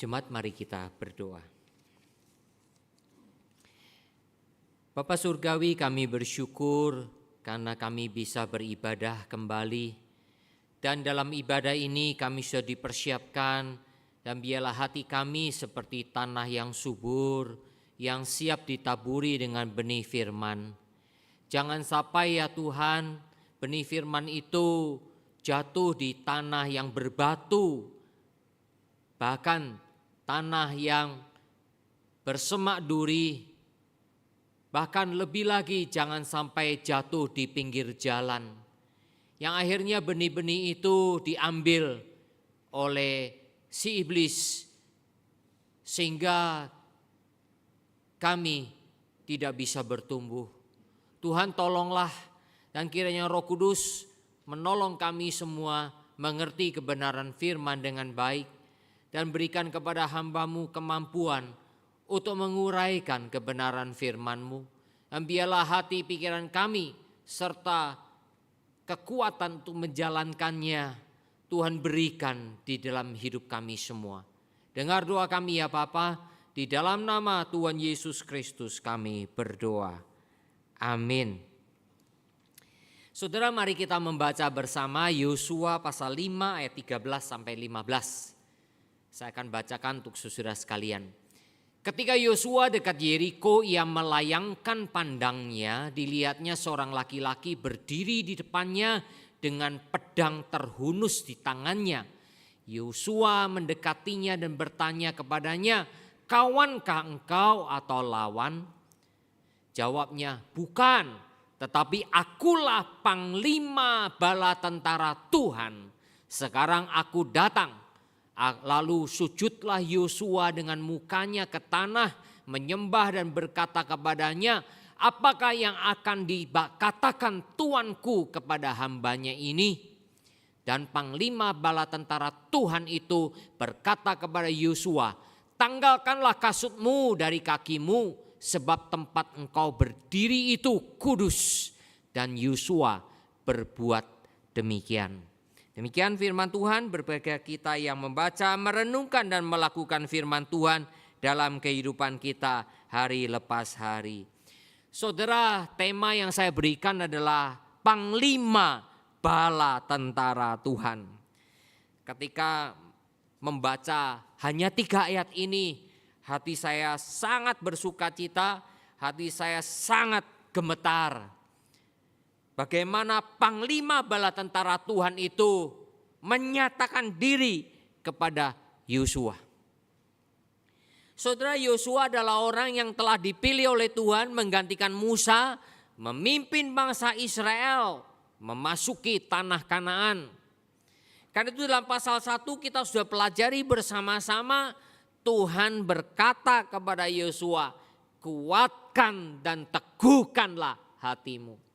Jemaat, mari kita berdoa. Bapa Surgawi, kami bersyukur karena kami bisa beribadah kembali. Dan dalam ibadah ini kami sudah dipersiapkan, dan biarlah hati kami seperti tanah yang subur, yang siap ditaburi dengan benih firman. Jangan sampai ya Tuhan, benih firman itu jatuh di tanah yang berbatu, bahkan tanah yang bersemak duri, bahkan lebih lagi jangan sampai jatuh di pinggir jalan, yang akhirnya benih-benih itu diambil oleh si iblis, sehingga kami tidak bisa bertumbuh. Tuhan tolonglah, dan kiranya Roh Kudus menolong kami semua mengerti kebenaran firman dengan baik, dan berikan kepada hamba-Mu kemampuan untuk menguraikan kebenaran firman-Mu. Dan biarlah hati pikiran kami serta kekuatan untuk menjalankannya Tuhan berikan di dalam hidup kami semua. Dengar doa kami ya Bapa, di dalam nama Tuhan Yesus Kristus kami berdoa. Amin. Saudara, mari kita membaca bersama Yosua pasal 5 ayat 13 sampai 15. Saya akan bacakan untuk saudara sekalian. Ketika Yosua dekat Yeriko, ia melayangkan pandangnya, dilihatnya seorang laki-laki berdiri di depannya dengan pedang terhunus di tangannya. Yosua mendekatinya dan bertanya kepadanya, "Kawankah engkau atau lawan?" Jawabnya, "Bukan, tetapi akulah panglima bala tentara Tuhan. Sekarang aku datang." Lalu sujudlah Yosua dengan mukanya ke tanah, menyembah dan berkata kepadanya, "Apakah yang akan dikatakan tuanku kepada hambanya ini?" Dan panglima bala tentara Tuhan itu berkata kepada Yosua, "Tanggalkanlah kasutmu dari kakimu, sebab tempat engkau berdiri itu kudus." Dan Yosua berbuat demikian. Demikian firman Tuhan. Berbahagia kita yang membaca, merenungkan dan melakukan firman Tuhan dalam kehidupan kita hari lepas hari. Saudara, tema yang saya berikan adalah panglima bala tentara Tuhan. Ketika membaca hanya 3 ayat ini, hati saya sangat bersukacita, hati saya sangat gemetar. Bagaimana panglima bala tentara Tuhan itu menyatakan diri kepada Yosua. Saudara, Yosua adalah orang yang telah dipilih oleh Tuhan menggantikan Musa, memimpin bangsa Israel memasuki tanah Kanaan. Karena itu dalam pasal 1 kita sudah pelajari bersama-sama, Tuhan berkata kepada Yosua, "Kuatkan dan teguhkanlah hatimu."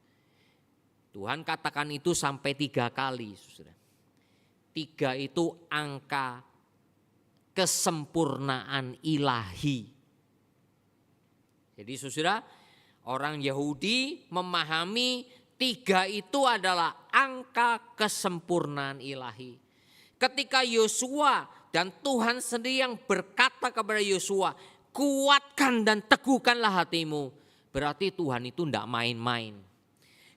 Tuhan katakan itu sampai 3 kali. 3 itu angka kesempurnaan ilahi. Jadi saudara, orang Yahudi memahami 3 itu adalah angka kesempurnaan ilahi. Ketika Yosua dan Tuhan sendiri yang berkata kepada Yosua, "Kuatkan dan teguhkanlah hatimu." Berarti Tuhan itu tidak main-main.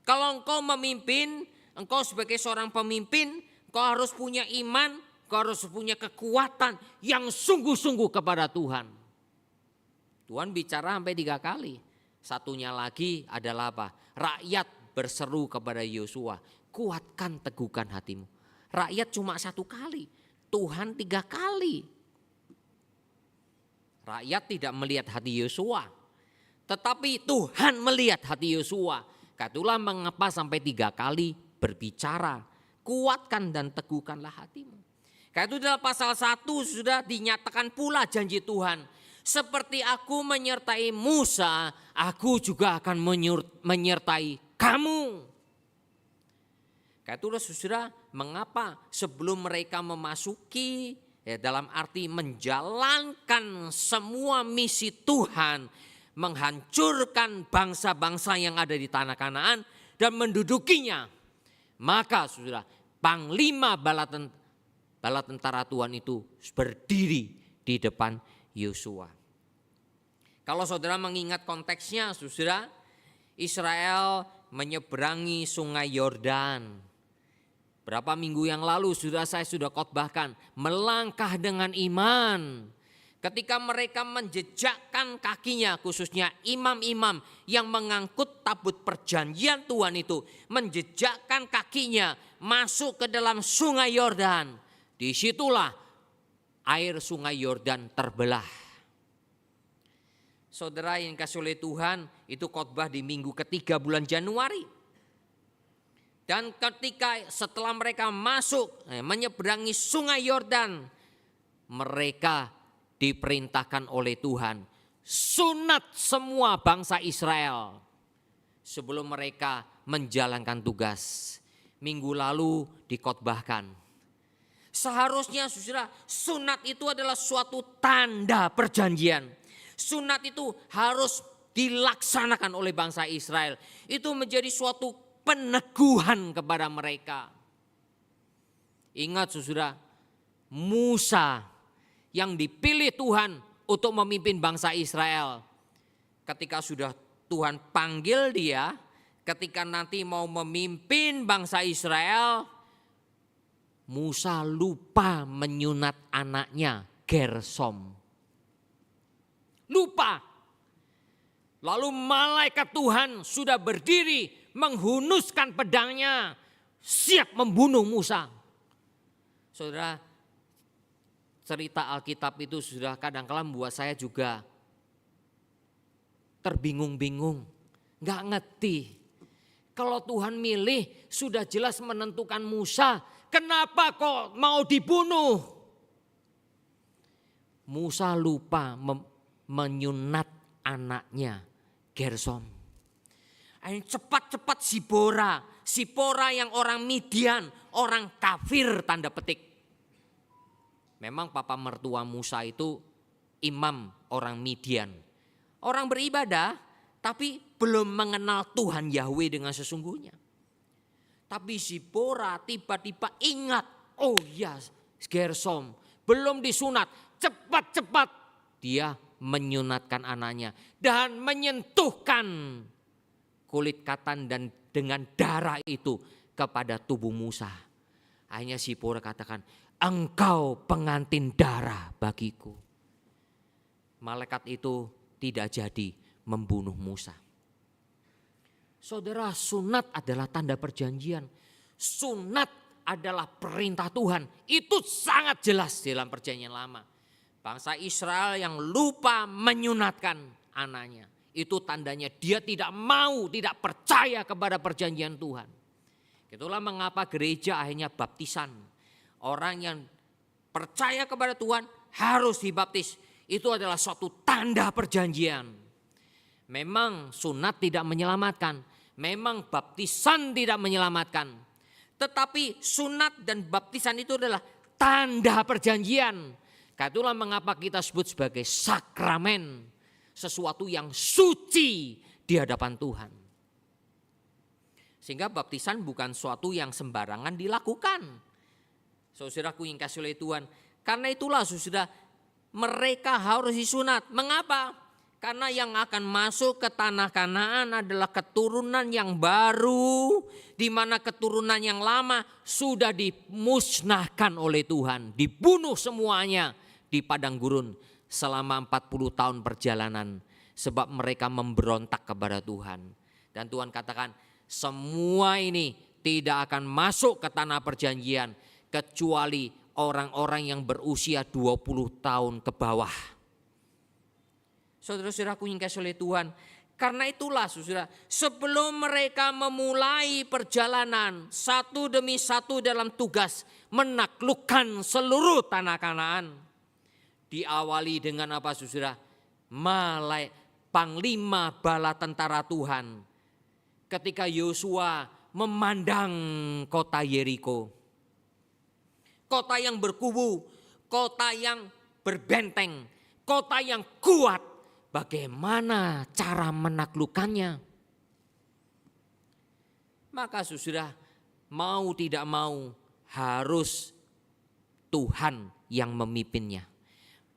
Kalau engkau memimpin, engkau sebagai seorang pemimpin, engkau harus punya iman, engkau harus punya kekuatan yang sungguh-sungguh kepada Tuhan. Tuhan bicara sampai 3 kali. Satunya lagi adalah apa? Rakyat berseru kepada Yosua, "Kuatkan, teguhkan hatimu." Rakyat cuma 1 kali, Tuhan 3 kali. Rakyat tidak melihat hati Yosua, tetapi Tuhan melihat hati Yosua. Itulah mengapa sampai 3 kali berbicara, "Kuatkan dan teguhkanlah hatimu." Karena itu dalam pasal 1 sudah dinyatakan pula janji Tuhan. "Seperti aku menyertai Musa, aku juga akan menyertai kamu." Karena itulah saudara, mengapa sebelum mereka memasuki, dalam arti menjalankan semua misi Tuhan, menghancurkan bangsa-bangsa yang ada di tanah Kanaan dan mendudukinya, maka saudara, panglima bala tentara Tuhan itu berdiri di depan Yosua. Kalau saudara mengingat konteksnya, saudara, Israel menyeberangi sungai Yordan. Berapa minggu yang lalu saya sudah khotbahkan, melangkah dengan iman. Ketika mereka menjejakkan kakinya, khususnya imam-imam yang mengangkut tabut perjanjian Tuhan itu, menjejakkan kakinya masuk ke dalam sungai Yordan. Disitulah air sungai Yordan terbelah. Saudara yang dikasihi oleh Tuhan, itu khotbah di minggu ketiga bulan Januari. Dan ketika setelah mereka masuk menyeberangi sungai Yordan, mereka diperintahkan oleh Tuhan sunat semua bangsa Israel sebelum mereka menjalankan tugas. Minggu lalu dikhotbahkan. Seharusnya saudara, sunat itu adalah suatu tanda perjanjian. Sunat itu harus dilaksanakan oleh bangsa Israel. Itu menjadi suatu peneguhan kepada mereka. Ingat saudara, Musa yang dipilih Tuhan untuk memimpin bangsa Israel. Ketika sudah Tuhan panggil dia, ketika nanti mau memimpin bangsa Israel, Musa lupa menyunat anaknya Gersom. Lupa. Lalu malaikat Tuhan sudah berdiri menghunuskan pedangnya, siap membunuh Musa. Saudara, cerita Alkitab itu sudah kadang-kala membuat saya juga terbingung-bingung, gak ngerti. Kalau Tuhan milih sudah jelas menentukan Musa, kenapa kok mau dibunuh? Musa lupa menyunat anaknya Gersom. Cepat-cepat Sipora yang orang Midian, orang kafir tanda petik. Memang papa mertua Musa itu imam orang Midian. Orang beribadah tapi belum mengenal Tuhan Yahweh dengan sesungguhnya. Tapi Sipora tiba-tiba ingat, oh ya Gersom belum disunat, cepat-cepat dia menyunatkan anaknya dan menyentuhkan kulit katan dan dengan darah itu kepada tubuh Musa. Akhirnya Sipora katakan, engkau pengantin darah bagiku. Malaikat itu tidak jadi membunuh Musa. Saudara, sunat adalah tanda perjanjian. Sunat adalah perintah Tuhan. Itu sangat jelas dalam perjanjian lama. Bangsa Israel yang lupa menyunatkan anaknya. Itu tandanya dia tidak mau, tidak percaya kepada perjanjian Tuhan. Itulah mengapa gereja akhirnya baptisan. Orang yang percaya kepada Tuhan harus dibaptis. Itu adalah suatu tanda perjanjian. Memang sunat tidak menyelamatkan. Memang baptisan tidak menyelamatkan. Tetapi sunat dan baptisan itu adalah tanda perjanjian. Itulah mengapa kita sebut sebagai sakramen. Sesuatu yang suci di hadapan Tuhan. Sehingga baptisan bukan suatu yang sembarangan dilakukan. Saudaraku yang kasih oleh Tuhan. Karena itulah saudara, mereka harus disunat. Mengapa? Karena yang akan masuk ke tanah Kanaan adalah keturunan yang baru, di mana keturunan yang lama sudah dimusnahkan oleh Tuhan, dibunuh semuanya di padang gurun selama 40 tahun perjalanan, sebab mereka memberontak kepada Tuhan. Dan Tuhan katakan, semua ini tidak akan masuk ke tanah perjanjian kecuali orang-orang yang berusia 20 tahun ke bawah. Saudara-saudaraku yang kasih oleh Tuhan, karena itulah saudara, sebelum mereka memulai perjalanan satu demi satu dalam tugas menaklukkan seluruh tanah Kanaan, diawali dengan apa saudara? Panglima bala tentara Tuhan. Ketika Yosua memandang kota Yeriko, kota yang berkubu, kota yang berbenteng, kota yang kuat. Bagaimana cara menaklukkannya? Maka saudara, mau tidak mau harus Tuhan yang memimpinnya.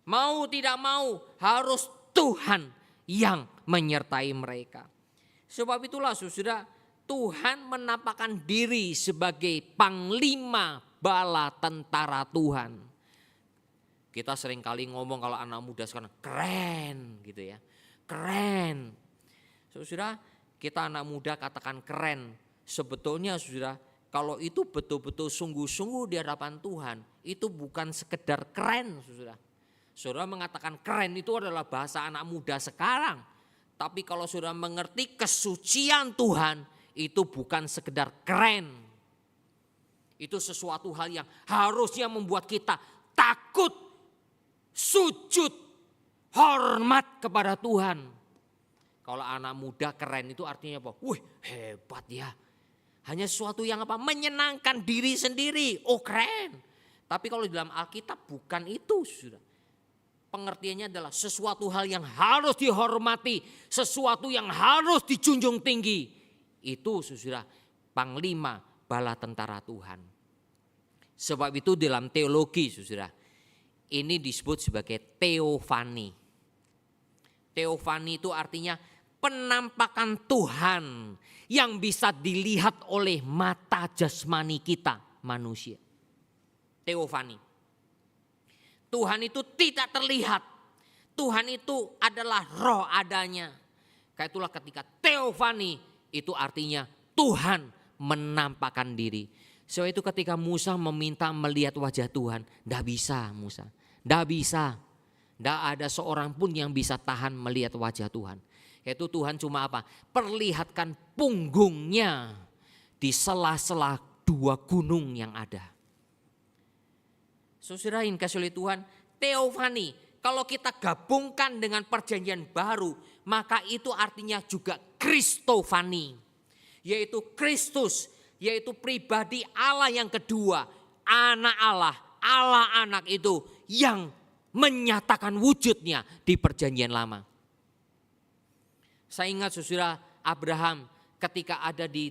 Mau tidak mau harus Tuhan yang menyertai mereka. Sebab itulah saudara, Tuhan menampakkan diri sebagai panglima bala tentara Tuhan. Kita sering kali ngomong kalau anak muda sekarang keren gitu ya. Keren. Saudara, kita anak muda katakan keren. Sebetulnya saudara, kalau itu betul-betul sungguh-sungguh di hadapan Tuhan, itu bukan sekedar keren saudara. Saudara mengatakan keren itu adalah bahasa anak muda sekarang. Tapi kalau saudara mengerti kesucian Tuhan, itu bukan sekedar keren. Itu sesuatu hal yang harusnya membuat kita takut, sujud, hormat kepada Tuhan. Kalau anak muda keren itu artinya apa? Wih, hebat ya. Hanya sesuatu yang apa? Menyenangkan diri sendiri. Oh, keren. Tapi kalau di dalam Alkitab bukan itu, saudara. Pengertiannya adalah sesuatu hal yang harus dihormati, sesuatu yang harus dijunjung tinggi. Itu saudara, panglima bala tentara Tuhan. Sebab itu dalam teologi saudara, ini disebut sebagai teofani. Teofani itu artinya penampakan Tuhan yang bisa dilihat oleh mata jasmani kita manusia. Teofani. Tuhan itu tidak terlihat. Tuhan itu adalah roh adanya. Karena itulah ketika teofani itu artinya Tuhan menampakkan diri. Sebab itu ketika Musa meminta melihat wajah Tuhan, tidak bisa Musa. Tidak bisa. Tidak ada seorang pun yang bisa tahan melihat wajah Tuhan. Yaitu Tuhan cuma apa? Perlihatkan punggungnya di sela-sela dua gunung yang ada. Saudara yang kasih oleh Tuhan, teofani. Kalau kita gabungkan dengan perjanjian baru, maka itu artinya juga kristofani. Yaitu Kristus, yaitu pribadi Allah yang kedua. Anak Allah, Allah anak itu yang menyatakan wujudnya di perjanjian lama. Saya ingat saudara Abraham ketika ada di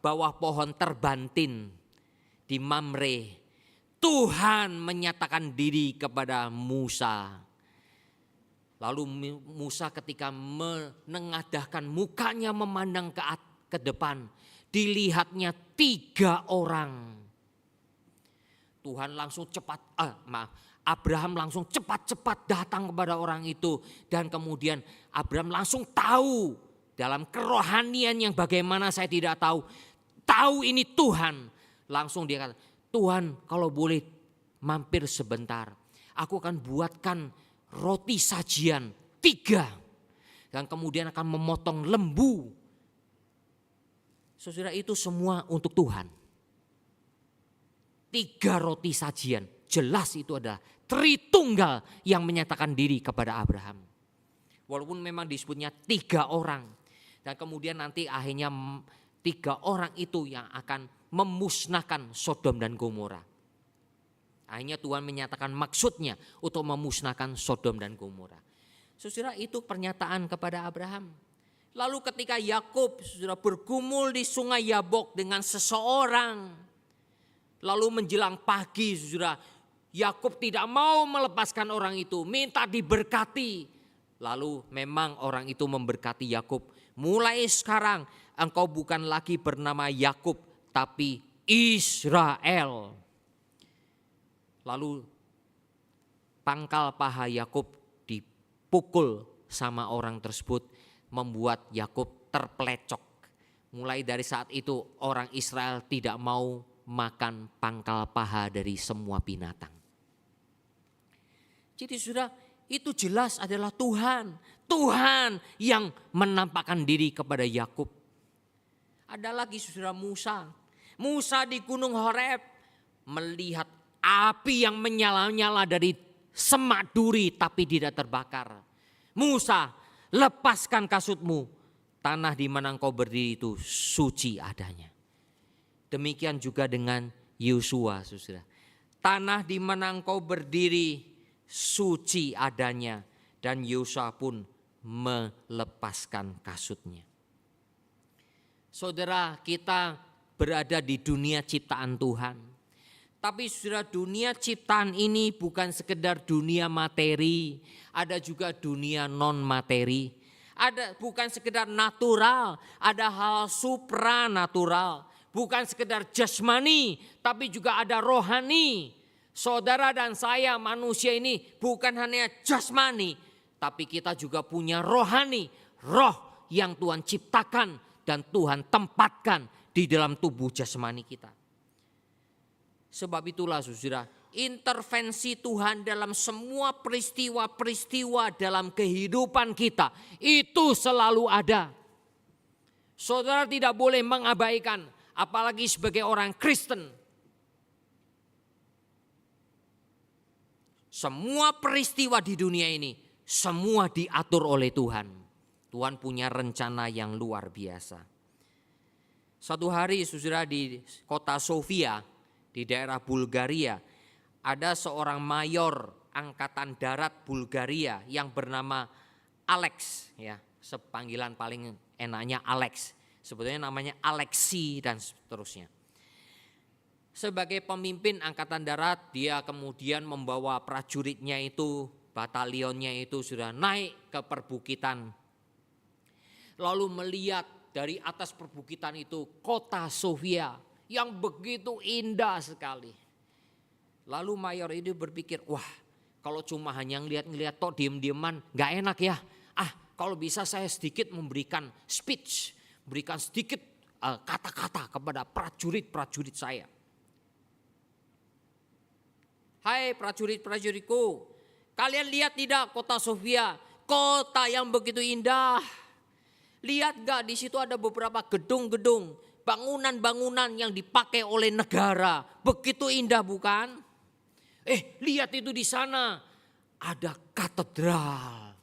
bawah pohon terbantin di Mamre. Tuhan menyatakan diri kepada Musa. Lalu Musa ketika menengadahkan mukanya memandang ke depan. Dilihatnya 3 orang. Tuhan langsung Abraham langsung cepat-cepat datang kepada orang itu. Dan kemudian Abraham langsung tahu dalam kerohanian yang bagaimana saya tidak tahu. Tahu ini Tuhan. Langsung dia kata, Tuhan kalau boleh mampir sebentar. Aku akan buatkan roti sajian 3. Dan kemudian akan memotong lembu. Saudara itu semua untuk Tuhan. 3 roti sajian. Jelas itu adalah Tritunggal yang menyatakan diri kepada Abraham. Walaupun memang disebutnya 3 orang. Dan kemudian nanti akhirnya 3 orang itu yang akan memusnahkan Sodom dan Gomora. Akhirnya Tuhan menyatakan maksudnya untuk memusnahkan Sodom dan Gomora. Saudara itu pernyataan kepada Abraham. Lalu ketika Yakub sudah bergumul di sungai Yabok dengan seseorang. Lalu menjelang pagi saudara, Yakub tidak mau melepaskan orang itu, minta diberkati. Lalu memang orang itu memberkati Yakub. Mulai sekarang engkau bukan lagi bernama Yakub, tapi Israel. Lalu pangkal paha Yakub dipukul sama orang tersebut, membuat Yakub terpelecok. Mulai dari saat itu orang Israel tidak mau makan pangkal paha dari semua binatang. Jadi sudah itu jelas adalah Tuhan. Tuhan yang menampakkan diri kepada Yakub. Ada lagi saudara Musa. Musa di Gunung Horeb melihat api yang menyala-nyala dari semak duri tapi tidak terbakar. Musa, lepaskan kasutmu. Tanah di mana engkau berdiri itu suci adanya. Demikian juga dengan Yosua, saudara. Tanah di mana engkau berdiri suci adanya. Dan Yosua pun melepaskan kasutnya. Saudara, kita berada di dunia ciptaan Tuhan. Tapi saudara, dunia ciptaan ini bukan sekedar dunia materi, ada juga dunia non materi. Ada bukan sekedar natural, ada hal supranatural. Bukan sekedar jasmani, tapi juga ada rohani. Saudara dan saya manusia ini bukan hanya jasmani, tapi kita juga punya rohani. Roh yang Tuhan ciptakan dan Tuhan tempatkan di dalam tubuh jasmani kita. Sebab itulah saudara, intervensi Tuhan dalam semua peristiwa-peristiwa dalam kehidupan kita itu selalu ada. Saudara tidak boleh mengabaikan, apalagi sebagai orang Kristen. Semua peristiwa di dunia ini semua diatur oleh Tuhan. Tuhan punya rencana yang luar biasa. Satu hari saudara di kota Sofia, di daerah Bulgaria, ada seorang mayor angkatan darat Bulgaria yang bernama Alex, ya, sepanggilan paling enaknya Alex. Sebetulnya namanya Alexi dan seterusnya. Sebagai pemimpin angkatan darat, dia kemudian membawa prajuritnya itu, batalionnya itu sudah naik ke perbukitan. Lalu melihat dari atas perbukitan itu kota Sofia yang begitu indah sekali. Lalu mayor ini berpikir, wah kalau cuma hanya ngeliat-ngeliat tok diem-dieman gak enak ya. Kalau bisa saya sedikit memberikan speech, berikan sedikit kata-kata kepada prajurit-prajurit saya. Hai prajurit-prajuritku, kalian lihat tidak kota Sofia, kota yang begitu indah. Lihat gak di situ ada beberapa gedung-gedung, bangunan-bangunan yang dipakai oleh negara, begitu indah bukan? Lihat itu di sana, ada katedral,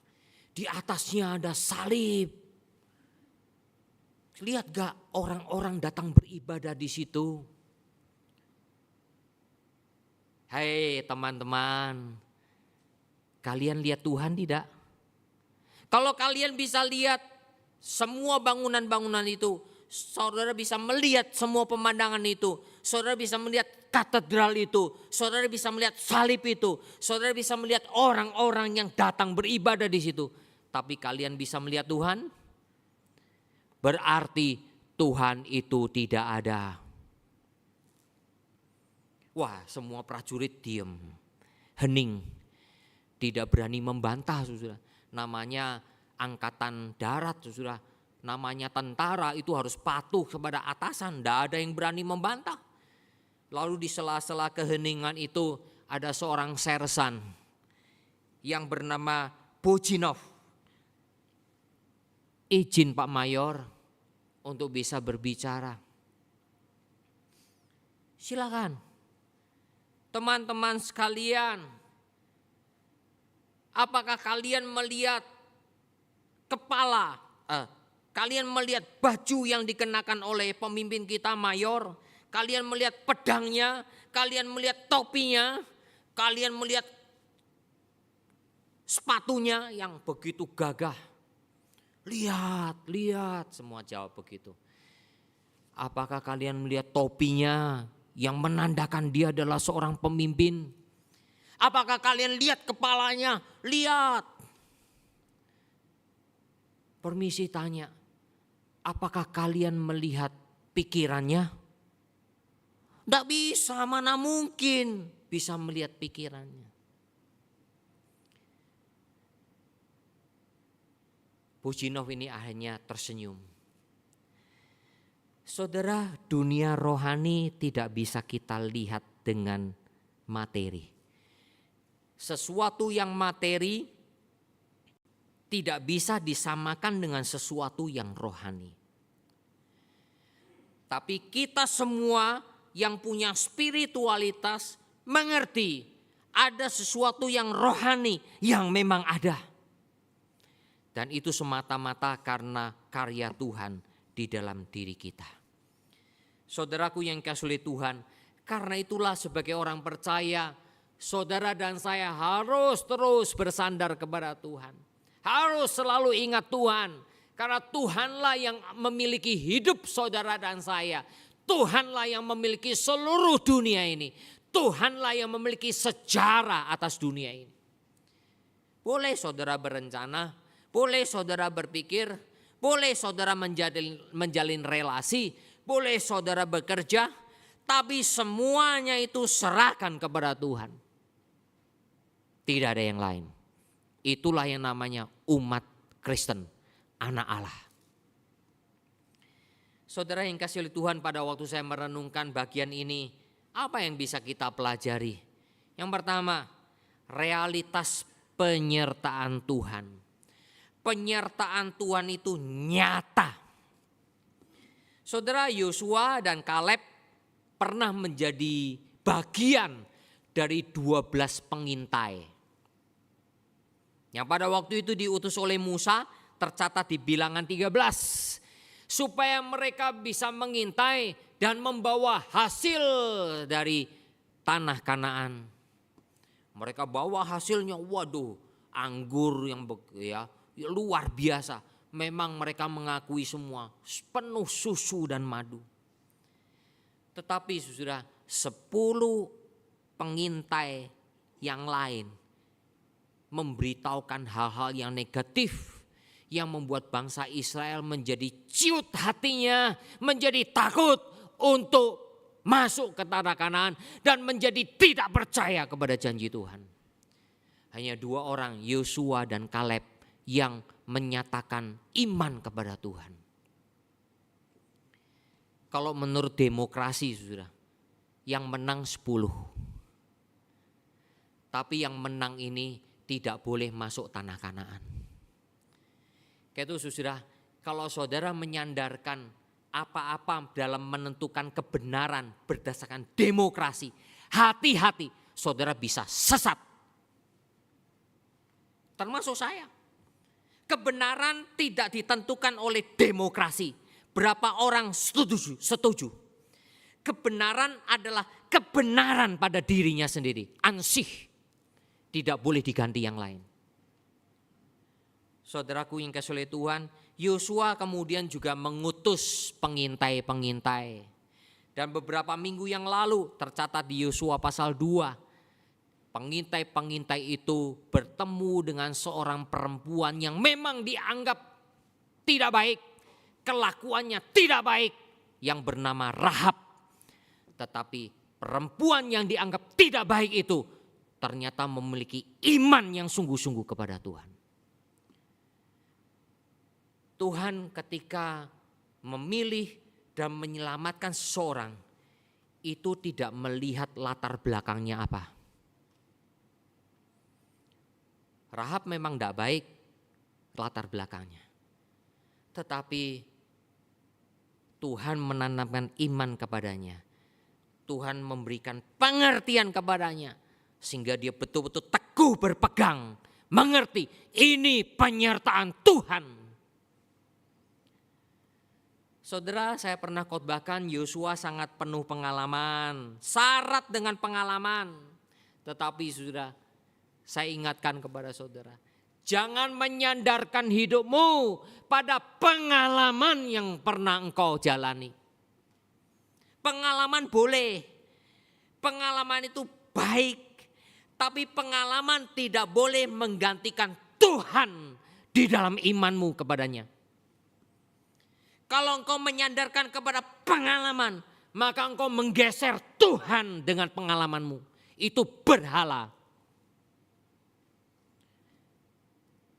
di atasnya ada salib. Lihat gak orang-orang datang beribadah di situ? Hai teman-teman, kalian lihat Tuhan tidak? Kalau kalian bisa lihat semua bangunan-bangunan itu, saudara bisa melihat semua pemandangan itu, saudara bisa melihat katedral itu, saudara bisa melihat salib itu, saudara bisa melihat orang-orang yang datang beribadah di situ. Tapi kalian bisa melihat Tuhan? Berarti Tuhan itu tidak ada. Wah, semua prajurit diam, hening, tidak berani membantah, saudara. Namanya angkatan darat, saudara. Namanya tentara itu harus patuh kepada atasan, tidak ada yang berani membantah. Lalu di sela-sela keheningan itu ada seorang sersan yang bernama Bojinov. Izin Pak Mayor untuk bisa berbicara. Silakan. Teman-teman sekalian, apakah kalian melihat kalian melihat baju yang dikenakan oleh pemimpin kita mayor? Kalian melihat pedangnya, kalian melihat topinya, kalian melihat sepatunya yang begitu gagah. Lihat, semua jawab begitu. Apakah kalian melihat topinya yang menandakan dia adalah seorang pemimpin? Apakah kalian lihat kepalanya? Lihat. Permisi tanya, apakah kalian melihat pikirannya? Tidak bisa, mana mungkin bisa melihat pikirannya. Bojinov ini akhirnya tersenyum. Saudara, dunia rohani tidak bisa kita lihat dengan materi. Sesuatu yang materi tidak bisa disamakan dengan sesuatu yang rohani. Tapi kita semua yang punya spiritualitas mengerti ada sesuatu yang rohani yang memang ada. Dan itu semata-mata karena karya Tuhan di dalam diri kita. Saudaraku yang dikasihi oleh Tuhan, karena itulah sebagai orang percaya, saudara dan saya harus terus bersandar kepada Tuhan. Harus selalu ingat Tuhan, karena Tuhanlah yang memiliki hidup saudara dan saya. Tuhanlah yang memiliki seluruh dunia ini. Tuhanlah yang memiliki sejarah atas dunia ini. Boleh saudara berencana, boleh saudara berpikir, boleh saudara menjalin relasi, boleh saudara bekerja, tapi semuanya itu serahkan kepada Tuhan. Tidak ada yang lain. Itulah yang namanya umat Kristen, anak Allah. Saudara yang kasih oleh Tuhan, pada waktu saya merenungkan bagian ini, apa yang bisa kita pelajari? Yang pertama, realitas penyertaan Tuhan. Penyertaan Tuhan itu nyata. Saudara, Yosua dan Kaleb pernah menjadi bagian dari 12 pengintai. Yang pada waktu itu diutus oleh Musa, tercatat di Bilangan 13. Supaya mereka bisa mengintai dan membawa hasil dari tanah Kanaan. Mereka bawa hasilnya, waduh, anggur yang luar biasa. Memang mereka mengakui semua penuh susu dan madu. Tetapi sudah 10 pengintai yang lain memberitahukan hal-hal yang negatif, yang membuat bangsa Israel menjadi ciut hatinya, menjadi takut untuk masuk ke tanah Kanaan dan menjadi tidak percaya kepada janji Tuhan. Hanya 2 orang, Yosua dan Kaleb, yang menyatakan iman kepada Tuhan. Kalau menurut demokrasi, saudara, yang menang 10. Tapi yang menang ini tidak boleh masuk tanah Kanaan. Kayak itu saudara, kalau saudara menyandarkan apa-apa dalam menentukan kebenaran berdasarkan demokrasi, hati-hati saudara bisa sesat. Termasuk saya. Kebenaran tidak ditentukan oleh demokrasi. Berapa orang setuju. Kebenaran adalah kebenaran pada dirinya sendiri. Ansih. Tidak boleh diganti yang lain. Saudaraku yang kasih oleh Tuhan, Yosua kemudian juga mengutus pengintai-pengintai. Dan beberapa minggu yang lalu tercatat di Yosua pasal 2. Pengintai-pengintai itu bertemu dengan seorang perempuan yang memang dianggap tidak baik. Kelakuannya tidak baik, yang bernama Rahab. Tetapi perempuan yang dianggap tidak baik itu ternyata memiliki iman yang sungguh-sungguh kepada Tuhan. Tuhan ketika memilih dan menyelamatkan seseorang, itu tidak melihat latar belakangnya apa. Rahab memang tidak baik latar belakangnya. Tetapi Tuhan menanamkan iman kepadanya. Tuhan memberikan pengertian kepadanya. Sehingga dia betul-betul teguh berpegang. Mengerti ini penyertaan Tuhan. Saudara, saya pernah khotbahkan Yosua sangat penuh pengalaman. Syarat dengan pengalaman. Tetapi saudara, saya ingatkan kepada saudara. Jangan menyandarkan hidupmu pada pengalaman yang pernah engkau jalani. Pengalaman boleh. Pengalaman itu baik. Tapi pengalaman tidak boleh menggantikan Tuhan di dalam imanmu kepadanya. Kalau engkau menyandarkan kepada pengalaman, maka engkau menggeser Tuhan dengan pengalamanmu. Itu berhala.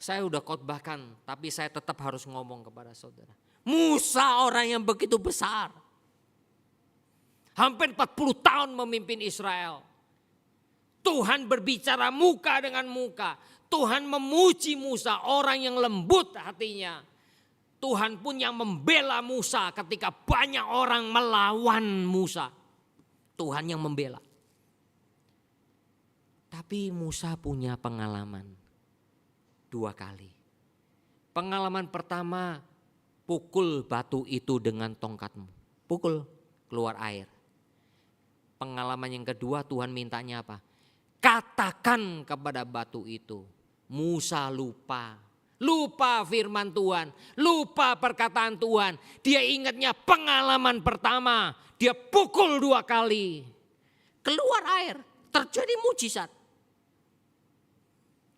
Saya udah khotbahkan, tapi saya tetap harus ngomong kepada saudara. Musa orang yang begitu besar. Hampir 40 tahun memimpin Israel. Tuhan berbicara muka dengan muka. Tuhan memuji Musa, orang yang lembut hatinya. Tuhan pun yang membela Musa ketika banyak orang melawan Musa. Tuhan yang membela. Tapi Musa punya pengalaman 2 kali. Pengalaman pertama, pukul batu itu dengan tongkatmu. Pukul, keluar air. Pengalaman yang kedua, Tuhan mintanya apa? Katakan kepada batu itu. Musa lupa. Lupa firman Tuhan. Lupa perkataan Tuhan. Dia ingatnya pengalaman pertama. Dia pukul 2 kali. keluar air, terjadi mujizat.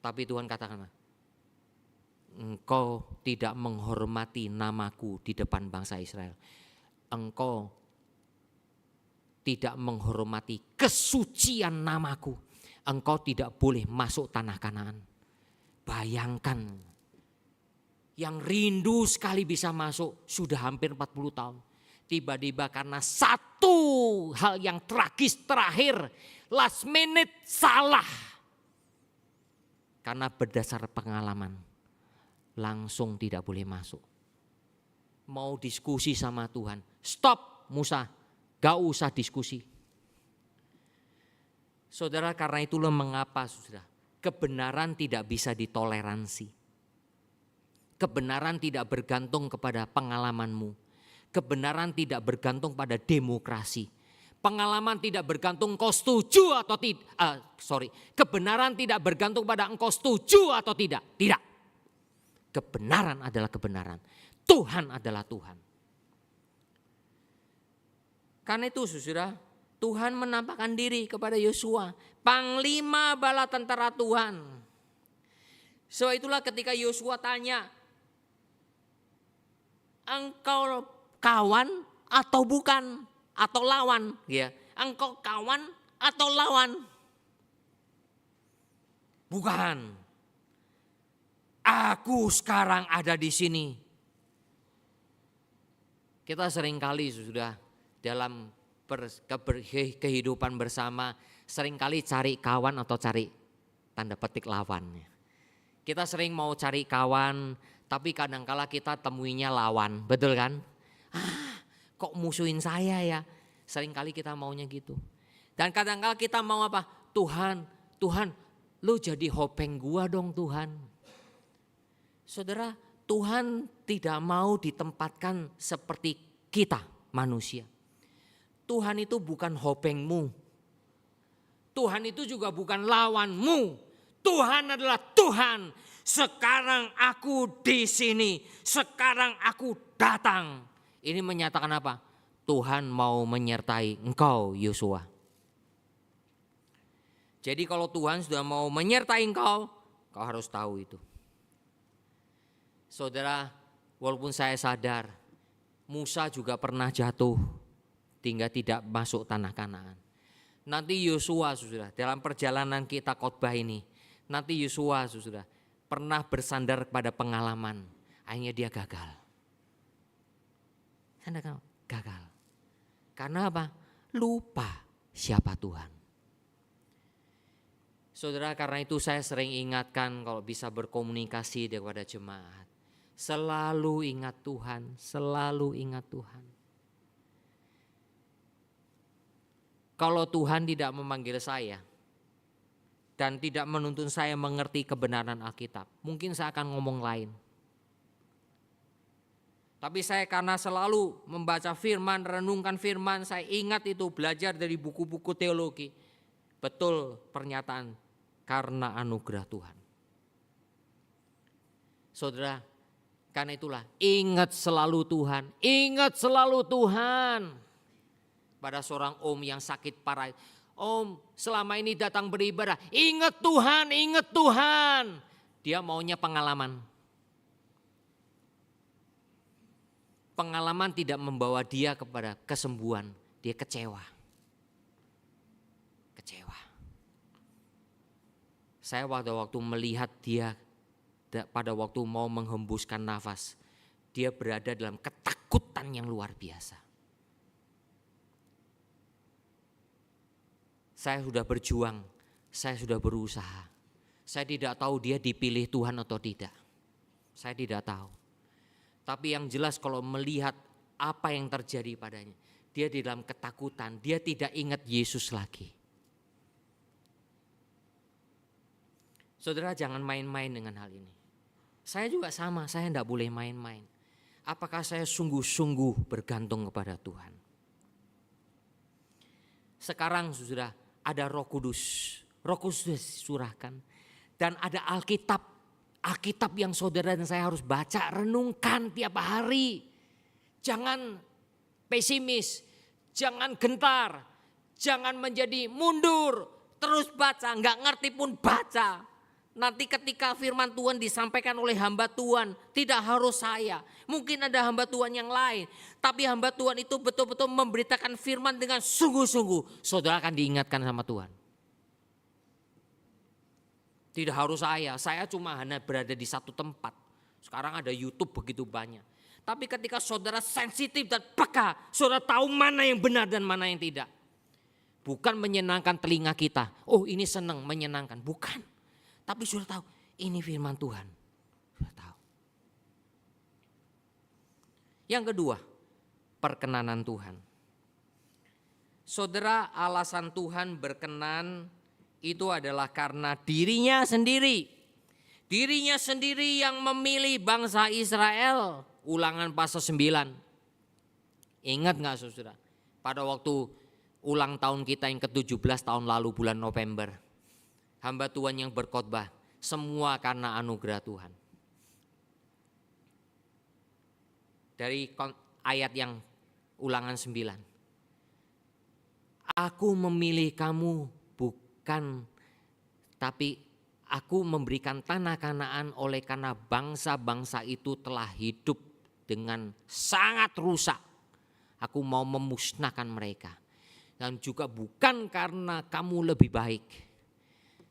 Tapi Tuhan katakan, engkau tidak menghormati namaku di depan bangsa Israel. Engkau tidak menghormati kesucian namaku. Engkau tidak boleh masuk tanah Kanaan. Bayangkan, yang rindu sekali bisa masuk sudah hampir 40 tahun. Tiba-tiba karena satu hal yang tragis terakhir, last minute salah. Karena berdasar pengalaman, langsung tidak boleh masuk. Mau diskusi sama Tuhan, stop Musa, gak usah diskusi. Saudara, karena itulah mengapa saudara, kebenaran tidak bisa ditoleransi. Kebenaran tidak bergantung kepada pengalamanmu. Kebenaran tidak bergantung pada demokrasi. Pengalaman tidak bergantung engkau setuju atau tidak. Kebenaran tidak bergantung pada engkau setuju atau tidak. Tidak. Kebenaran adalah kebenaran. Tuhan adalah Tuhan. Karena itu saudara, Tuhan menampakkan diri kepada Yosua, panglima bala tentara Tuhan. So itulah ketika Yosua tanya, engkau kawan atau bukan? Atau lawan, ya. Engkau kawan atau lawan? Bukan. Aku sekarang ada di sini. Kita seringkali sudah dalam kehidupan bersama seringkali cari kawan atau cari tanda petik lawan. Kita sering mau cari kawan, tapi kadangkala kita temuinya lawan, betul kan? Kok musuhin saya ya? Seringkali kita maunya gitu. Dan kadang-kala kita mau apa? Tuhan, lu jadi hopeng gua dong Tuhan. Saudara, Tuhan tidak mau ditempatkan seperti kita manusia. Tuhan itu bukan hopengmu. Tuhan itu juga bukan lawanmu. Tuhan adalah Tuhan. Sekarang aku di sini. Sekarang aku datang. Ini menyatakan apa? Tuhan mau menyertai engkau Yosua. Jadi kalau Tuhan sudah mau menyertai engkau, kau harus tahu itu. Saudara, walaupun saya sadar, Musa juga pernah jatuh hingga tidak masuk tanah Kanaan. Nanti Yosua saudara, dalam perjalanan kita khotbah ini, nanti Yosua saudara pernah bersandar kepada pengalaman, akhirnya dia gagal. Anda gagal. Karena apa? Lupa siapa Tuhan. Saudara, karena itu saya sering ingatkan kalau bisa berkomunikasi kepada jemaat. Selalu ingat Tuhan, selalu ingat Tuhan. Kalau Tuhan tidak memanggil saya dan tidak menuntun saya mengerti kebenaran Alkitab, mungkin saya akan ngomong lain. Tapi saya karena selalu membaca firman, renungkan firman, saya ingat itu, belajar dari buku-buku teologi. Betul pernyataan, karena anugerah Tuhan. Saudara, karena itulah ingat selalu Tuhan, ingat selalu Tuhan. Pada seorang om yang sakit parah, om selama ini datang beribadah, ingat Tuhan, ingat Tuhan. Dia maunya pengalaman. Pengalaman tidak membawa dia kepada kesembuhan, dia kecewa. Kecewa. Saya waktu melihat dia pada waktu mau menghembuskan nafas, dia berada dalam ketakutan yang luar biasa. Saya sudah berjuang, saya sudah berusaha. Saya tidak tahu dia dipilih Tuhan atau tidak. Saya tidak tahu. Tapi yang jelas kalau melihat apa yang terjadi padanya, dia di dalam ketakutan, dia tidak ingat Yesus lagi. Saudara, jangan main-main dengan hal ini. Saya juga sama, saya tidak boleh main-main. Apakah saya sungguh-sungguh bergantung kepada Tuhan? Sekarang sudah ada Roh Kudus. Roh Kudus sudah disurahkan. Dan ada Alkitab. Alkitab yang saudara dan saya harus baca, renungkan tiap hari. Jangan pesimis, jangan gentar, Jangan menjadi mundur, terus baca, nggak ngerti pun baca. Nanti ketika firman Tuhan disampaikan oleh hamba Tuhan, tidak harus saya. Mungkin ada hamba Tuhan yang lain. Tapi hamba Tuhan itu betul-betul memberitakan firman dengan sungguh-sungguh. Saudara akan diingatkan sama Tuhan. Tidak harus saya cuma hanya berada di satu tempat. Sekarang ada YouTube begitu banyak. Tapi ketika saudara sensitif dan peka, saudara tahu mana yang benar dan mana yang tidak. Bukan menyenangkan telinga kita. Oh ini senang, menyenangkan. Bukan. Tapi sudah tahu ini firman Tuhan. Sudah tahu. Yang kedua, perkenanan Tuhan. Saudara, alasan Tuhan berkenan itu adalah karena dirinya sendiri. Dirinya sendiri yang memilih bangsa Israel. Ulangan pasal 9. Ingat gak saudara? Pada waktu ulang tahun kita yang ke-17 tahun lalu bulan November. Hamba Tuhan yang berkhotbah, semua karena anugerah Tuhan. Dari ayat yang ulangan 9. Aku memilih kamu bukan, tapi aku memberikan tanah Kanaan oleh karena bangsa-bangsa itu telah hidup dengan sangat rusak. Aku mau memusnahkan mereka. Dan juga bukan karena kamu lebih baik.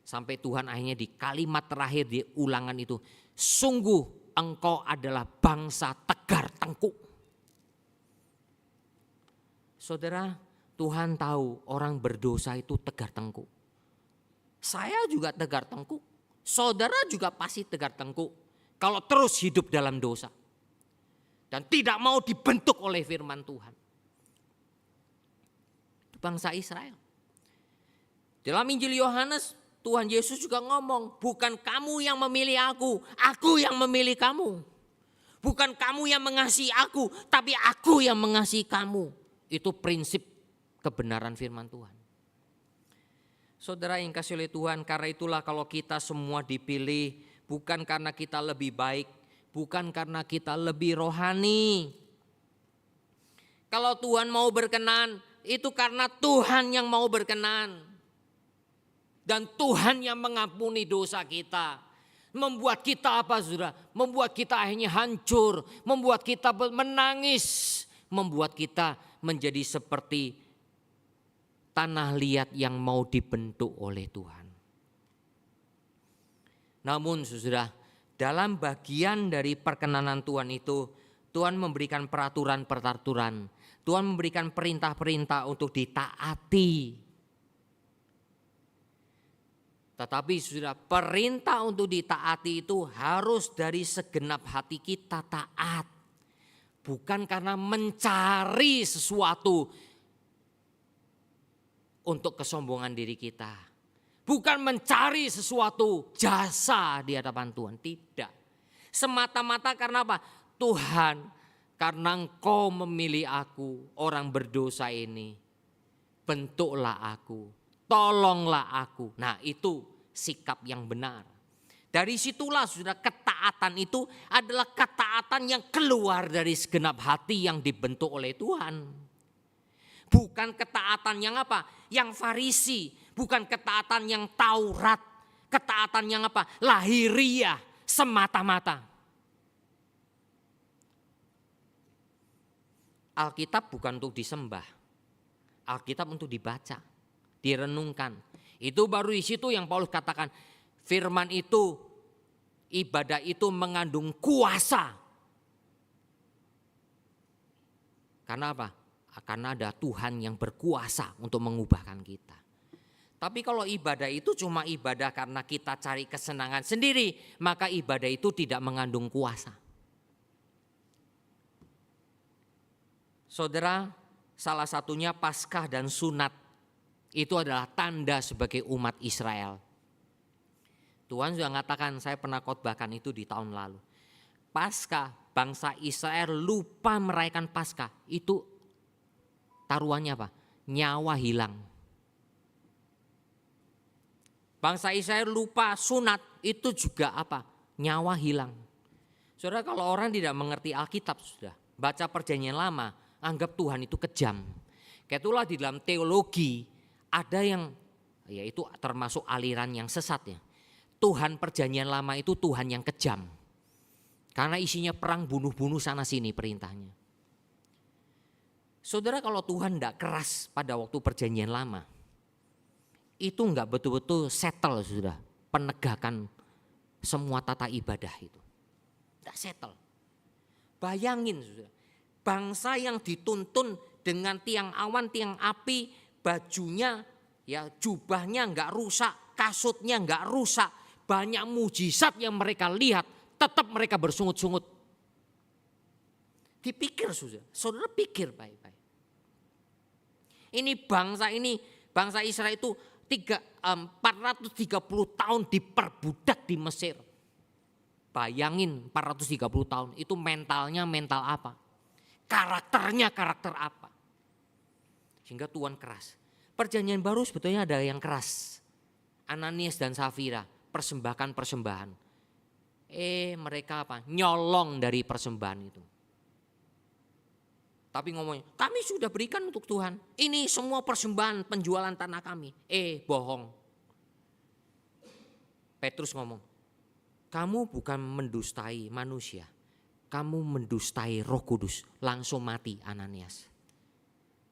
Sampai Tuhan akhirnya di kalimat terakhir di ulangan itu. Sungguh engkau adalah bangsa tegar tengkuk. Saudara, Tuhan tahu orang berdosa itu tegar tengkuk. Saya juga tegar tengkuk. Saudara juga pasti tegar tengkuk. Kalau terus hidup dalam dosa. Dan tidak mau dibentuk oleh firman Tuhan. Bangsa Israel. Dalam Injil Yohanes, Tuhan Yesus juga ngomong, bukan kamu yang memilih aku yang memilih kamu. Bukan kamu yang mengasihi aku, tapi aku yang mengasihi kamu. Itu prinsip kebenaran firman Tuhan. Saudara yang kasih oleh Tuhan, karena itulah kalau kita semua dipilih, bukan karena kita lebih baik, bukan karena kita lebih rohani. Kalau Tuhan mau berkenan, itu karena Tuhan yang mau berkenan. Dan Tuhan yang mengampuni dosa kita. Membuat kita apa saudara? Membuat kita akhirnya hancur. Membuat kita menangis. Membuat kita menjadi seperti tanah liat yang mau dibentuk oleh Tuhan. Namun saudara, dalam bagian dari perkenanan Tuhan itu, Tuhan memberikan peraturan-peraturan. Tuhan memberikan perintah-perintah untuk ditaati. Tetapi sudah perintah untuk ditaati itu harus dari segenap hati kita taat. Bukan karena mencari sesuatu untuk kesombongan diri kita. Bukan mencari sesuatu jasa di hadapan Tuhan. Tidak. Semata-mata karena apa? Tuhan, karena engkau memilih aku, orang berdosa ini, bentuklah aku, tolonglah aku. Nah itu sikap yang benar. Dari situlah sudah ketaatan itu adalah ketaatan yang keluar dari segenap hati yang dibentuk oleh Tuhan. Bukan ketaatan yang apa? Yang Farisi, bukan ketaatan yang Taurat, ketaatan yang apa? Lahiriah semata-mata. Alkitab bukan untuk disembah. Alkitab untuk dibaca, direnungkan. Itu baru di situ yang Paulus katakan, firman itu, ibadah itu mengandung kuasa. Karena apa? Karena ada Tuhan yang berkuasa untuk mengubahkan kita. Tapi kalau ibadah itu cuma ibadah karena kita cari kesenangan sendiri, maka ibadah itu tidak mengandung kuasa. Saudara, salah satunya Paskah dan sunat itu adalah tanda sebagai umat Israel. Tuhan sudah mengatakan, saya pernah khotbahkan itu di tahun lalu. Paskah, bangsa Israel lupa merayakan Paskah, itu taruhannya apa? Nyawa hilang. Bangsa Israel lupa sunat, itu juga apa? Nyawa hilang. Saudara, kalau orang tidak mengerti Alkitab sudah, baca Perjanjian Lama, anggap Tuhan itu kejam. Kayak itulah di dalam teologi, ada yang, yaitu termasuk aliran yang sesat ya. Tuhan perjanjian lama itu Tuhan yang kejam. Karena isinya perang bunuh-bunuh sana sini perintahnya. Saudara, kalau Tuhan tidak keras pada waktu perjanjian lama, itu enggak betul-betul settle sudah penegakan semua tata ibadah itu. Tidak settle. Bayangin sudah, bangsa yang dituntun dengan tiang awan, tiang api, bajunya, ya jubahnya enggak rusak, kasutnya enggak rusak, banyak mujizat yang mereka lihat, tetap mereka bersungut-sungut. Dipikir saudara pikir baik-baik. Ini, bangsa Israel itu 430 tahun diperbudak di Mesir. Bayangin 430 tahun, itu mentalnya mental apa? Karakternya karakter apa? Sehingga Tuhan keras. Perjanjian baru sebetulnya ada yang keras. Ananias dan Safira persembahkan persembahan. Mereka apa? Nyolong dari persembahan itu. Tapi ngomongnya, kami sudah berikan untuk Tuhan. Ini semua persembahan penjualan tanah kami. Bohong. Petrus ngomong, kamu bukan mendustai manusia. Kamu mendustai Roh Kudus. Langsung mati Ananias.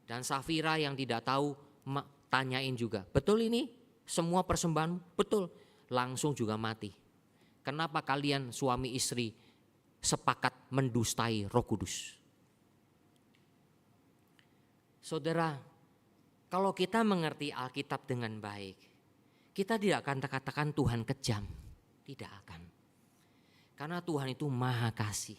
Dan Safira yang tidak tahu, tanyain juga. Betul ini? Semua persembahan? Betul. Langsung juga mati. Kenapa kalian suami istri sepakat mendustai Roh Kudus? Saudara, kalau kita mengerti Alkitab dengan baik, kita tidak akan katakan Tuhan kejam. Tidak akan. Karena Tuhan itu maha kasih.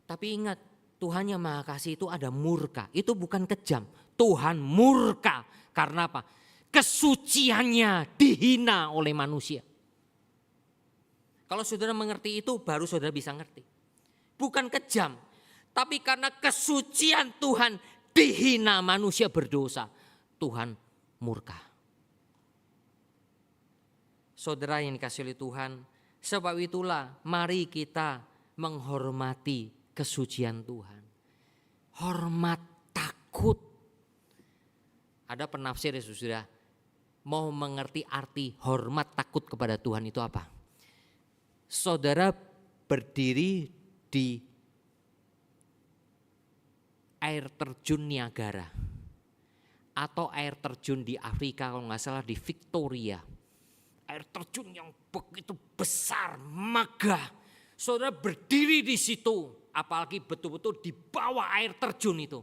Tapi ingat, Tuhan yang maha kasih itu ada murka. Itu bukan kejam. Tuhan murka. Karena apa? Kesuciannya dihina oleh manusia. Kalau saudara mengerti itu, baru saudara bisa ngerti. Bukan kejam. Tapi karena kesucian Tuhan dihina manusia berdosa, Tuhan murka. Saudara yang dikasihi oleh Tuhan, sebab itulah mari kita menghormati kesucian Tuhan. Hormat, takut. Ada penafsir ya saudara, mau mengerti arti hormat takut kepada Tuhan itu apa? Saudara berdiri di air terjun Niagara atau air terjun di Afrika, kalau nggak salah di Victoria, air terjun yang begitu besar, megah. Saudara berdiri di situ, apalagi betul-betul di bawah air terjun itu,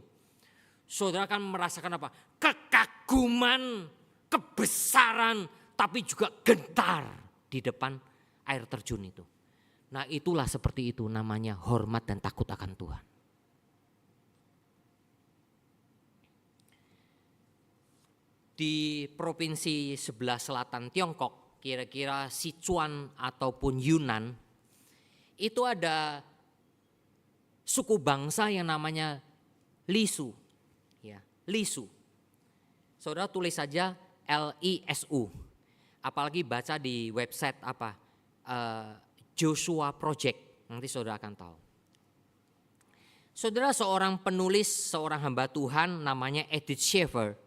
saudara akan merasakan apa? Kekaguman, kebesaran, tapi juga gentar di depan air terjun itu. Nah, itulah seperti itu namanya hormat dan takut akan Tuhan. Di provinsi sebelah selatan Tiongkok, kira-kira Sichuan ataupun Yunnan, itu ada suku bangsa yang namanya Lisu. Ya, Lisu. Saudara tulis saja Lisu. Apalagi baca di website Joshua Project, nanti saudara akan tahu. Saudara, seorang penulis, seorang hamba Tuhan namanya Edith Schaeffer.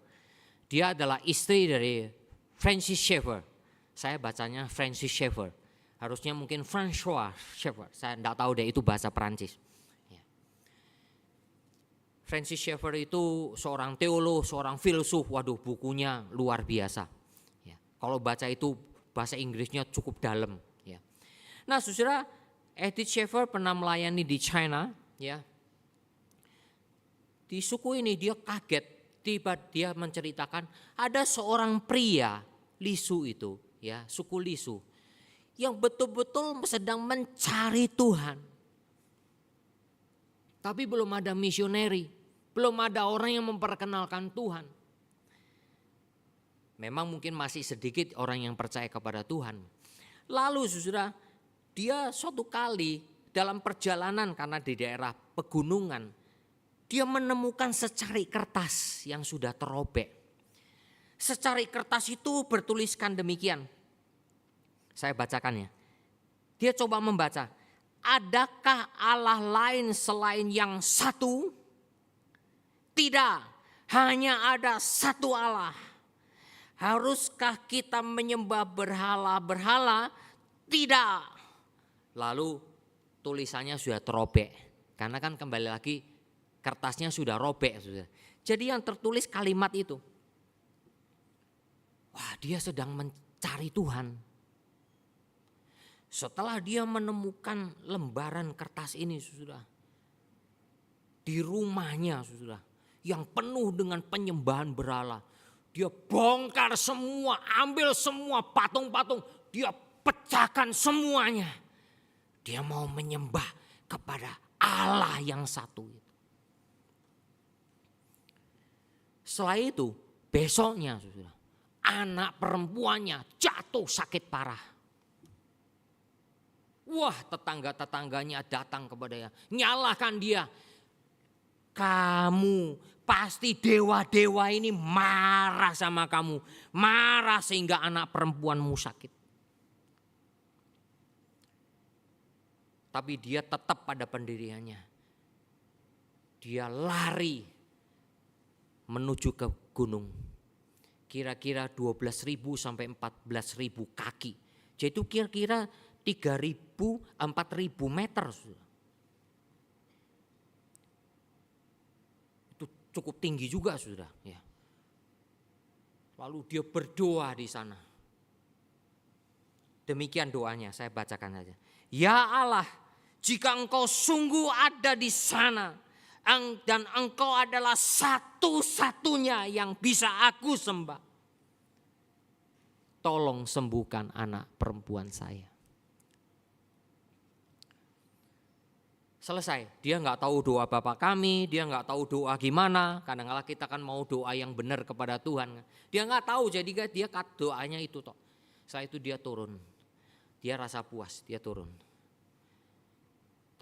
Dia adalah istri dari Francis Schaeffer. Saya bacanya Francis Schaeffer. Harusnya mungkin François Schaeffer. Saya tidak tahu deh itu bahasa Perancis. Ya. Francis Schaeffer itu seorang teolog, seorang filsuf. Waduh, bukunya luar biasa. Ya. Kalau baca itu bahasa Inggrisnya cukup dalam. Ya. Nah, saudara, Edith Schaeffer pernah melayani di China. Ya. Di suku ini dia kaget. Tiba dia menceritakan ada seorang pria Lisu itu, ya, suku Lisu, yang betul-betul sedang mencari Tuhan. Tapi belum ada misioneri, belum ada orang yang memperkenalkan Tuhan. Memang mungkin masih sedikit orang yang percaya kepada Tuhan. Lalu saudara, dia suatu kali dalam perjalanan karena di daerah pegunungan, dia menemukan secari kertas yang sudah terobek. Secari kertas itu bertuliskan demikian. Saya bacakan ya. Dia coba membaca. Adakah Allah lain selain yang satu? Tidak, hanya ada satu Allah. Haruskah kita menyembah berhala-berhala? Tidak. Lalu tulisannya sudah terobek. Karena kan kembali lagi kertasnya sudah robek. Jadi yang tertulis kalimat itu. Wah, dia sedang mencari Tuhan. Setelah dia menemukan lembaran kertas ini, saudara, di rumahnya, saudara, yang penuh dengan penyembahan berhala. Dia bongkar semua, ambil semua patung-patung, dia pecahkan semuanya. Dia mau menyembah kepada Allah yang satu itu. Setelah itu, besoknya, saudara, anak perempuannya jatuh sakit parah. Wah, tetangga-tetangganya datang kepadanya, nyalahkan dia. Kamu pasti dewa-dewa ini marah sama kamu. Marah sehingga anak perempuanmu sakit. Tapi dia tetap pada pendiriannya. Dia lari menuju ke gunung. Kira-kira 12.000 sampai 14.000 kaki. Jadi itu kira-kira 3.000, 4.000 meter. Itu cukup tinggi juga, saudara. Ya. Lalu dia berdoa di sana. Demikian doanya, saya bacakan saja. Ya Allah, jika engkau sungguh ada di sana dan engkau adalah satu-satunya yang bisa aku sembah, tolong sembuhkan anak perempuan saya. Selesai, dia nggak tahu doa Bapak kami, dia nggak tahu doa gimana. Kadang-kadang kita kan mau doa yang benar kepada Tuhan. Dia nggak tahu, jadi dia doanya itu toh. Setelah itu dia turun, dia rasa puas, dia turun.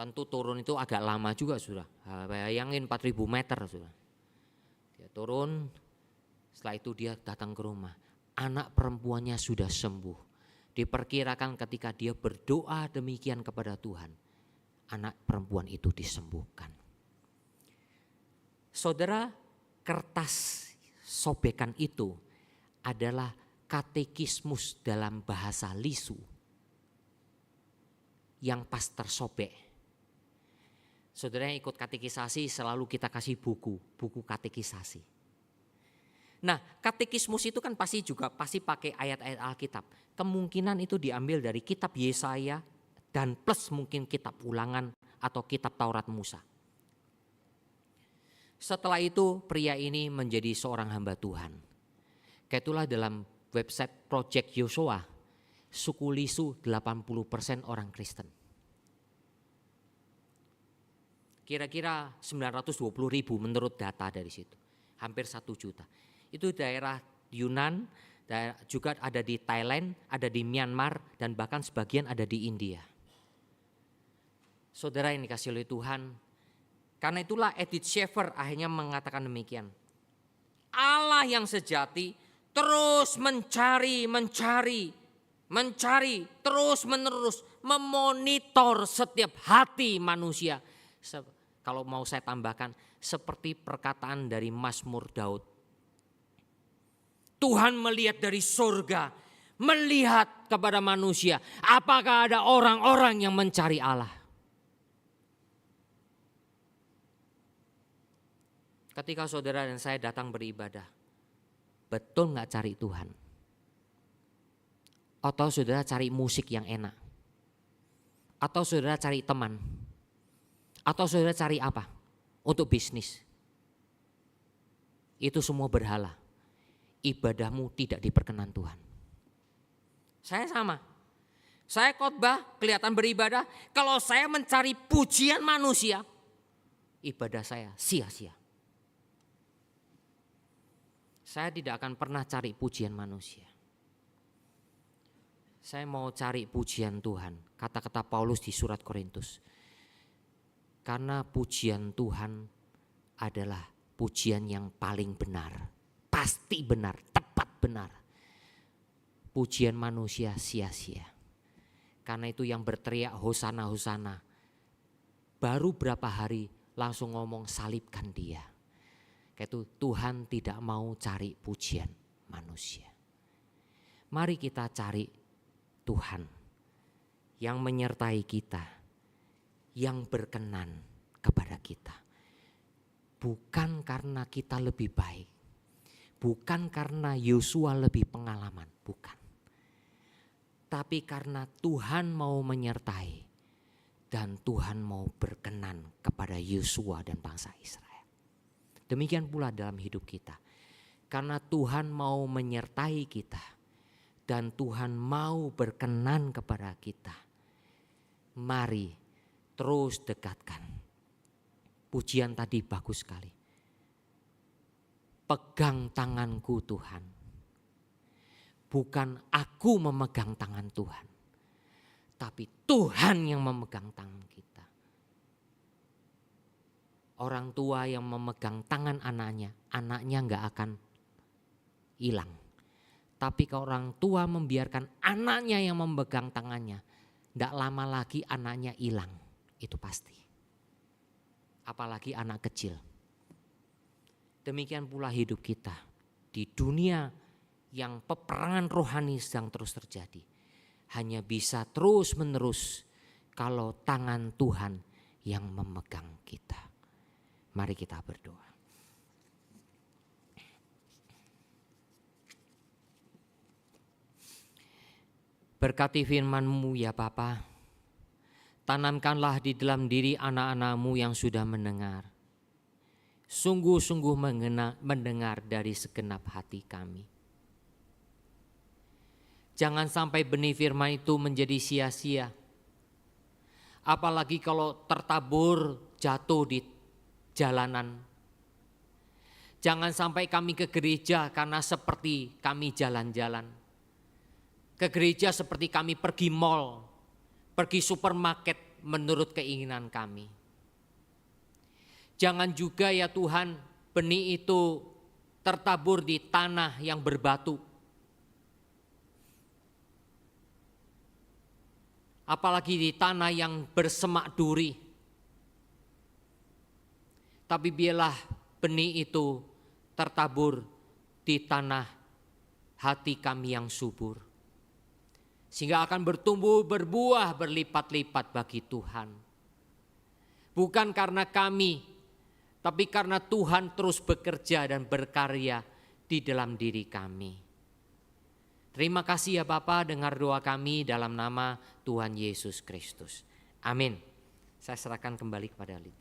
Tentu turun itu agak lama juga, sudah. Bayangin 4.000 meter, sudah. Dia turun, setelah itu dia datang ke rumah. Anak perempuannya sudah sembuh. Diperkirakan ketika dia berdoa demikian kepada Tuhan, anak perempuan itu disembuhkan. Saudara, kertas sobekan itu adalah katekismus dalam bahasa lisu yang pas tersobek. Saudara yang ikut katekisasi selalu kita kasih buku katekisasi. Nah, katekismus itu kan pasti pakai ayat-ayat Alkitab. Kemungkinan itu diambil dari kitab Yesaya dan plus mungkin kitab Ulangan atau kitab Taurat Musa. Setelah itu pria ini menjadi seorang hamba Tuhan. Kaitulah dalam website Project Yosua, suku Lisu 80% orang Kristen. Kira-kira 920.000 menurut data dari situ. Hampir 1 juta. Itu daerah Yunan, juga ada di Thailand, ada di Myanmar, dan bahkan sebagian ada di India. Saudara yang dikasihi oleh Tuhan, karena itulah Edith Schaeffer akhirnya mengatakan demikian. Allah yang sejati terus mencari, terus menerus memonitor setiap hati manusia. Kalau mau saya tambahkan, seperti perkataan dari Mazmur Daud. Tuhan melihat dari surga, melihat kepada manusia. Apakah ada orang-orang yang mencari Allah? Ketika saudara dan saya datang beribadah, betul gak cari Tuhan? Atau saudara cari musik yang enak? Atau saudara cari teman? Atau saudara cari apa? Untuk bisnis? Itu semua berhala. Ibadahmu tidak diperkenan Tuhan. Saya sama. Saya khotbah, kelihatan beribadah. Kalau saya mencari pujian manusia, ibadah saya sia-sia. Saya tidak akan pernah cari pujian manusia. Saya mau cari pujian Tuhan. Kata-kata Paulus di surat Korintus. Karena pujian Tuhan adalah pujian yang paling benar. Pasti benar, tepat benar. Pujian manusia sia-sia. Karena itu yang berteriak hosana, hosana. Baru berapa hari langsung ngomong salibkan dia. Itu Tuhan tidak mau cari pujian manusia. Mari kita cari Tuhan yang menyertai kita, yang berkenan kepada kita. Bukan karena kita lebih baik, bukan karena Yosua lebih pengalaman, bukan. Tapi karena Tuhan mau menyertai dan Tuhan mau berkenan kepada Yosua dan bangsa Israel. Demikian pula dalam hidup kita. Karena Tuhan mau menyertai kita dan Tuhan mau berkenan kepada kita. Mari terus dekatkan. Pujian tadi bagus sekali. Pegang tanganku Tuhan. Bukan aku memegang tangan Tuhan. Tapi Tuhan yang memegang tangan kita. Orang tua yang memegang tangan anaknya enggak akan hilang. Tapi kalau orang tua membiarkan anaknya yang memegang tangannya, enggak lama lagi anaknya hilang. Itu pasti. Apalagi anak kecil. Demikian pula hidup kita di dunia yang peperangan rohani sedang terus terjadi. Hanya bisa terus menerus kalau tangan Tuhan yang memegang kita. Mari kita berdoa. Berkati firman-Mu ya Bapa, tanamkanlah di dalam diri anak-anak-Mu yang sudah mendengar. Sungguh-sungguh mendengar dari segenap hati kami. Jangan sampai benih firman itu menjadi sia-sia. Apalagi kalau tertabur jatuh di jalanan. Jangan sampai kami ke gereja karena seperti kami jalan-jalan. Ke gereja seperti kami pergi mall, pergi supermarket menurut keinginan kami. Jangan juga ya Tuhan benih itu tertabur di tanah yang berbatu. Apalagi di tanah yang bersemak duri. Tapi biarlah benih itu tertabur di tanah hati kami yang subur. Sehingga akan bertumbuh, berbuah, berlipat-lipat bagi Tuhan. Bukan karena kami, tapi karena Tuhan terus bekerja dan berkarya di dalam diri kami. Terima kasih ya Bapa, dengar doa kami dalam nama Tuhan Yesus Kristus. Amin. Saya serahkan kembali kepada Lita.